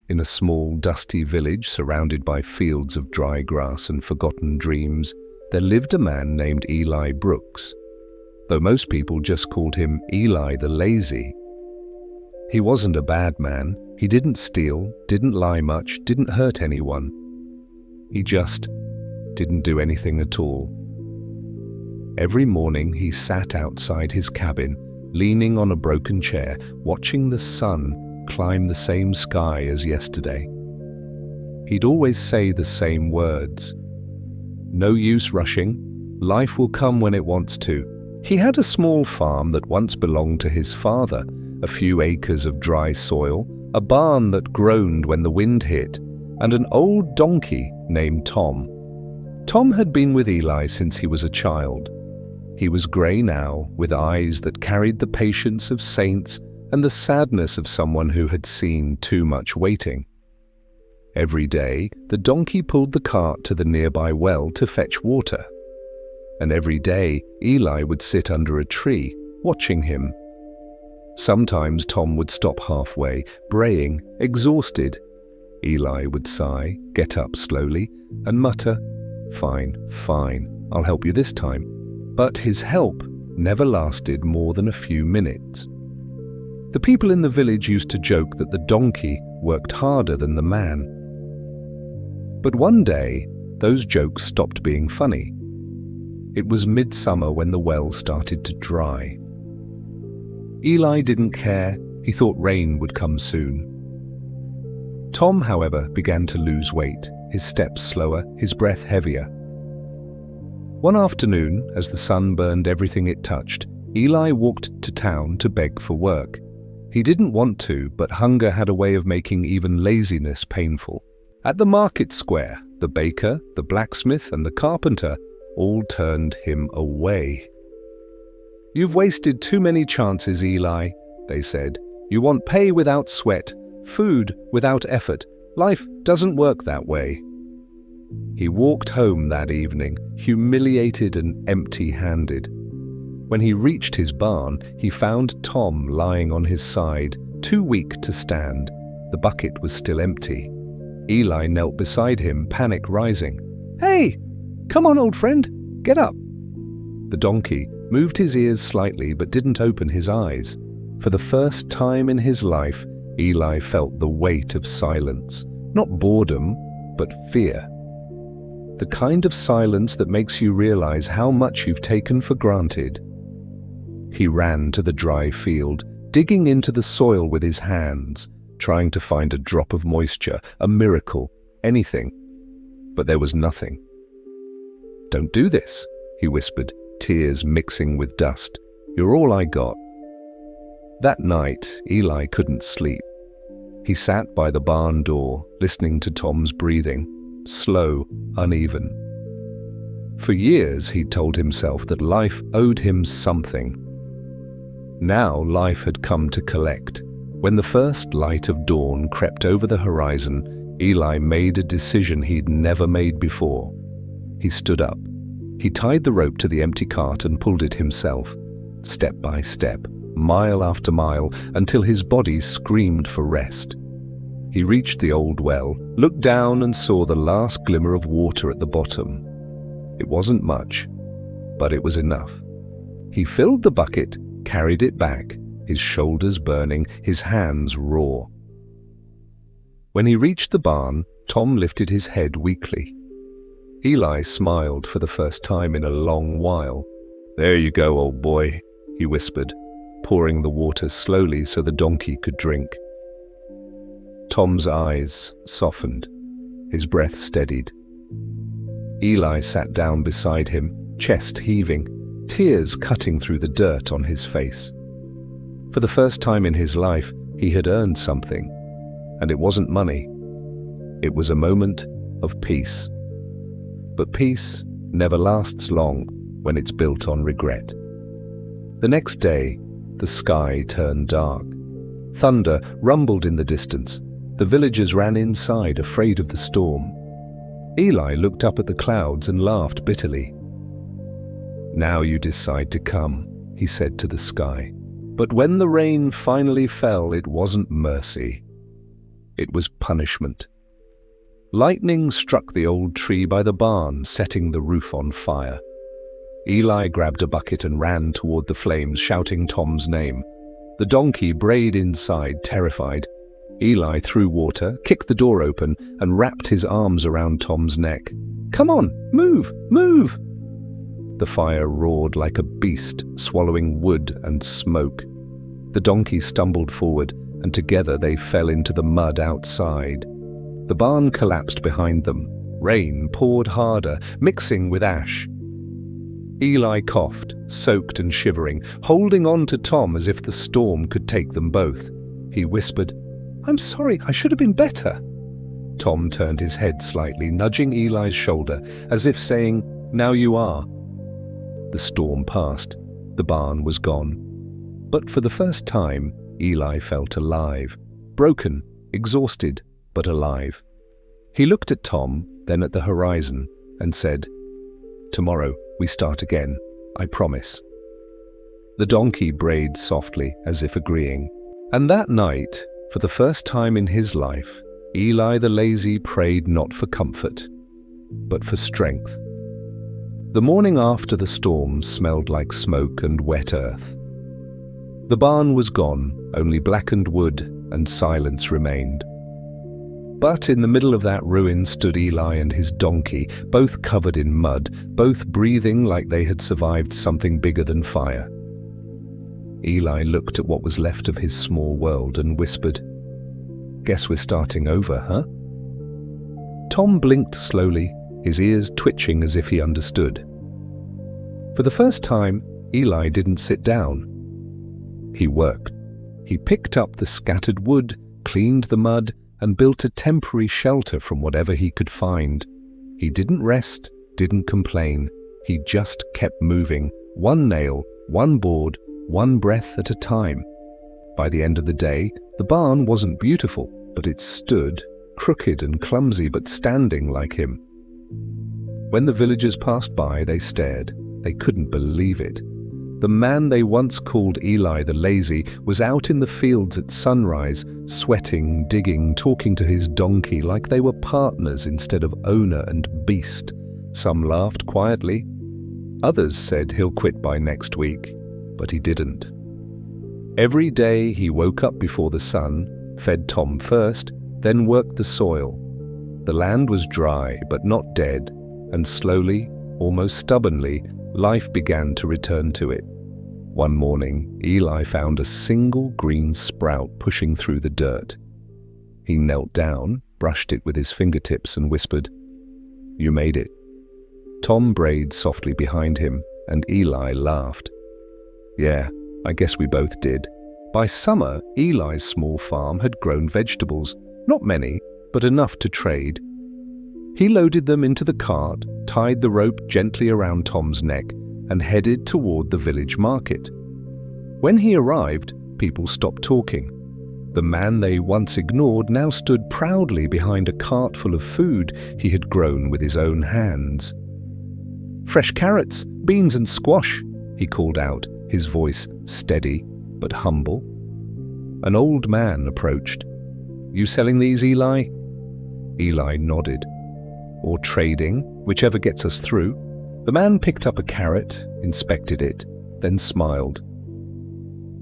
In a small, dusty village surrounded by fields of dry grass and forgotten dreams, there lived a man named Eli Brooks, though most people just called him Eli the Lazy. He wasn't a bad man. He didn't steal, didn't lie much, didn't hurt anyone. He just didn't do anything at all. Every morning he sat outside his cabin, leaning on a broken chair, watching the sun climb the same sky as yesterday. He'd always say the same words. No use rushing. Life will come when it wants to. He had a small farm that once belonged to his father, a few acres of dry soil, a barn that groaned when the wind hit, and an old donkey named Tom. Tom had been with Eli since he was a child. He was grey now, with eyes that carried the patience of saints and the sadness of someone who had seen too much waiting. Every day, the donkey pulled the cart to the nearby well to fetch water. And every day, Eli would sit under a tree, watching him. Sometimes Tom would stop halfway, braying, exhausted. Eli would sigh, get up slowly, and mutter, "Fine, fine, I'll help you this time." But his help never lasted more than a few minutes. The people in the village used to joke that the donkey worked harder than the man. But one day, those jokes stopped being funny. It was midsummer when the well started to dry. Eli didn't care. He thought rain would come soon. Tom, however, began to lose weight, his steps slower, his breath heavier. One afternoon, as the sun burned everything it touched, Eli walked to town to beg for work. He didn't want to, but hunger had a way of making even laziness painful. At the market square, the baker, the blacksmith, and the carpenter all turned him away. "You've wasted too many chances, Eli," they said. "You want pay without sweat, food without effort. Life doesn't work that way." He walked home that evening, humiliated and empty-handed. When he reached his barn, he found Tom lying on his side, too weak to stand. The bucket was still empty. Eli knelt beside him, panic rising. "Hey! Come on, old friend! Get up!" The donkey moved his ears slightly but didn't open his eyes. For the first time in his life, Eli felt the weight of silence. Not boredom, but fear. The kind of silence that makes you realize how much you've taken for granted. He ran to the dry field, digging into the soil with his hands, trying to find a drop of moisture, a miracle, anything. But there was nothing. "Don't do this," he whispered, tears mixing with dust. "You're all I got." That night, Eli couldn't sleep. He sat by the barn door, listening to Tom's breathing, slow, uneven. For years, he'd told himself that life owed him something. Now life had come to collect. When the first light of dawn crept over the horizon, Eli made a decision he'd never made before. He stood up. He tied the rope to the empty cart and pulled it himself, step by step, mile after mile, until his body screamed for rest. He reached the old well, looked down and saw the last glimmer of water at the bottom. It wasn't much, but it was enough. He filled the bucket, carried it back, his shoulders burning, his hands raw. When he reached the barn, Tom lifted his head weakly. Eli smiled for the first time in a long while. "There you go, old boy," he whispered, pouring the water slowly so the donkey could drink. Tom's eyes softened. His breath steadied. Eli sat down beside him, chest heaving, tears cutting through the dirt on his face. For the first time in his life, he had earned something, and it wasn't money. It was a moment of peace. But peace never lasts long when it's built on regret. The next day, the sky turned dark. Thunder rumbled in the distance. The villagers ran inside, afraid of the storm. Eli looked up at the clouds and laughed bitterly. "Now you decide to come," he said to the sky. But when the rain finally fell, it wasn't mercy. It was punishment. Lightning struck the old tree by the barn, setting the roof on fire. Eli grabbed a bucket and ran toward the flames, shouting Tom's name. The donkey brayed inside, terrified. Eli threw water, kicked the door open, and wrapped his arms around Tom's neck. "Come on, move, move!" The fire roared like a beast, swallowing wood and smoke. The donkey stumbled forward, and together they fell into the mud outside. The barn collapsed behind them. Rain poured harder, mixing with ash. Eli coughed, soaked and shivering, holding on to Tom as if the storm could take them both. He whispered, "I'm sorry, I should have been better." Tom turned his head slightly, nudging Eli's shoulder, as if saying, "Now you are." The storm passed. The barn was gone. But for the first time, Eli felt alive. Broken, exhausted, but alive. He looked at Tom, then at the horizon, and said, "Tomorrow we start again, I promise." The donkey brayed softly, as if agreeing. And that night, for the first time in his life, Eli the lazy prayed not for comfort, but for strength. The morning after the storm smelled like smoke and wet earth. The barn was gone, only blackened wood and silence remained. But in the middle of that ruin stood Eli and his donkey, both covered in mud, both breathing like they had survived something bigger than fire. Eli looked at what was left of his small world and whispered, "Guess we're starting over, huh?" Tom blinked slowly, his ears twitching as if he understood. For the first time, Eli didn't sit down. He worked. He picked up the scattered wood, cleaned the mud, and built a temporary shelter from whatever he could find. He didn't rest, didn't complain. He just kept moving, one nail, one board, one breath at a time. By the end of the day, the barn wasn't beautiful, but it stood, crooked and clumsy, but standing like him. When the villagers passed by, they stared. They couldn't believe it. The man they once called Eli the Lazy was out in the fields at sunrise, sweating, digging, talking to his donkey like they were partners instead of owner and beast. Some laughed quietly. Others said he'll quit by next week, but he didn't. Every day he woke up before the sun, fed Tom first, then worked the soil. The land was dry but not dead, and slowly, almost stubbornly, life began to return to it. One morning, Eli found a single green sprout pushing through the dirt. He knelt down, brushed it with his fingertips, and whispered, "You made it." Tom brayed softly behind him, and Eli laughed. "Yeah, I guess we both did." By summer, Eli's small farm had grown vegetables, not many, but enough to trade. He loaded them into the cart, tied the rope gently around Tom's neck, and headed toward the village market. When he arrived, people stopped talking. The man they once ignored now stood proudly behind a cart full of food he had grown with his own hands. "Fresh carrots, beans and squash," he called out, his voice steady but humble. An old man approached. "You selling these, Eli?" Eli nodded. "Or trading, whichever gets us through." The man picked up a carrot, inspected it, then smiled.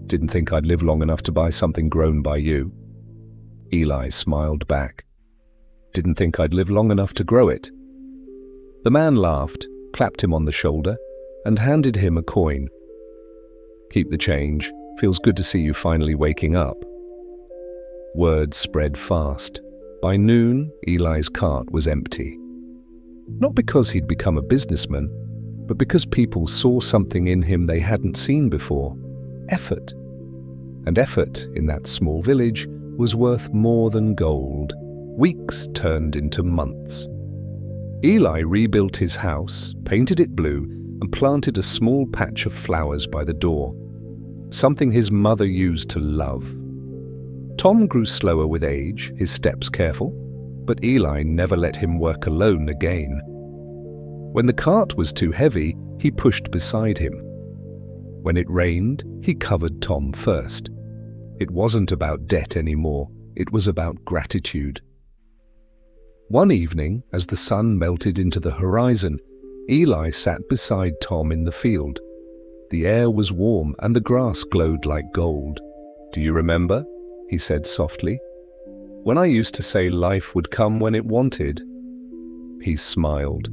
"Didn't think I'd live long enough to buy something grown by you." Eli smiled back. "Didn't think I'd live long enough to grow it." The man laughed, clapped him on the shoulder, and handed him a coin. "Keep the change. Feels good to see you finally waking up." Word spread fast. By noon, Eli's cart was empty. Not because he'd become a businessman, but because people saw something in him they hadn't seen before. Effort. And effort in that small village was worth more than gold. Weeks turned into months. Eli rebuilt his house, painted it blue, and planted a small patch of flowers by the door. Something his mother used to love. Tom grew slower with age, his steps careful, but Eli never let him work alone again. When the cart was too heavy, he pushed beside him. When it rained, he covered Tom first. It wasn't about debt anymore. It was about gratitude. One evening, as the sun melted into the horizon, Eli sat beside Tom in the field. The air was warm and the grass glowed like gold. "Do you remember?" he said softly. "When I used to say life would come when it wanted?" He smiled.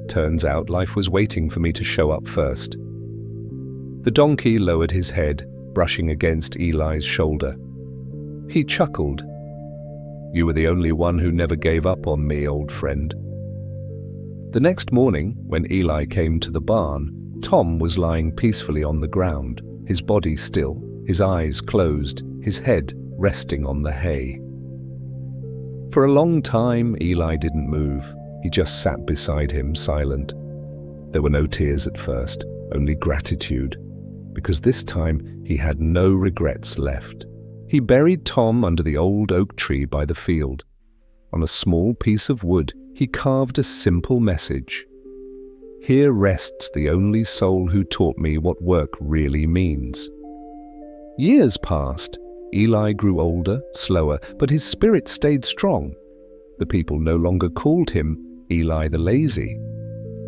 Turns out life was waiting for me to show up first. The donkey lowered his head, brushing against Eli's shoulder. He chuckled. "You were the only one who never gave up on me, old friend." The next morning, when Eli came to the barn, Tom was lying peacefully on the ground, his body still, his eyes closed, his head resting on the hay. For a long time, Eli didn't move. He just sat beside him, silent. There were no tears at first, only gratitude, because this time he had no regrets left. He buried Tom under the old oak tree by the field. On a small piece of wood, he carved a simple message. "Here rests the only soul who taught me what work really means." Years passed. Eli grew older, slower, but his spirit stayed strong. The people no longer called him Eli the lazy.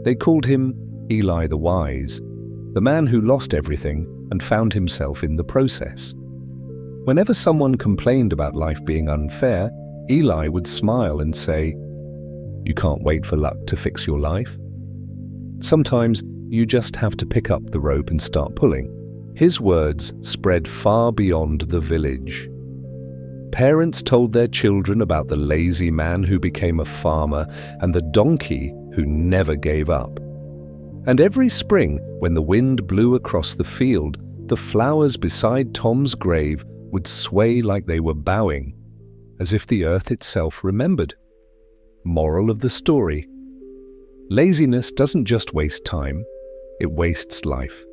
They called him Eli the wise, the man who lost everything and found himself in the process. Whenever someone complained about life being unfair, Eli would smile and say, "You can't wait for luck to fix your life. Sometimes you just have to pick up the rope and start pulling." His words spread far beyond the village. Parents told their children about the lazy man who became a farmer and the donkey who never gave up. And every spring, when the wind blew across the field, the flowers beside Tom's grave would sway like they were bowing, as if the earth itself remembered. Moral of the story: laziness doesn't just waste time, it wastes life.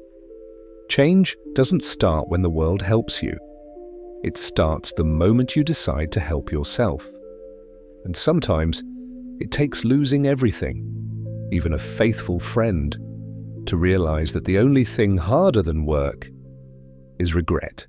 Change doesn't start when the world helps you. It starts the moment you decide to help yourself. And sometimes it takes losing everything, even a faithful friend, to realize that the only thing harder than work is regret.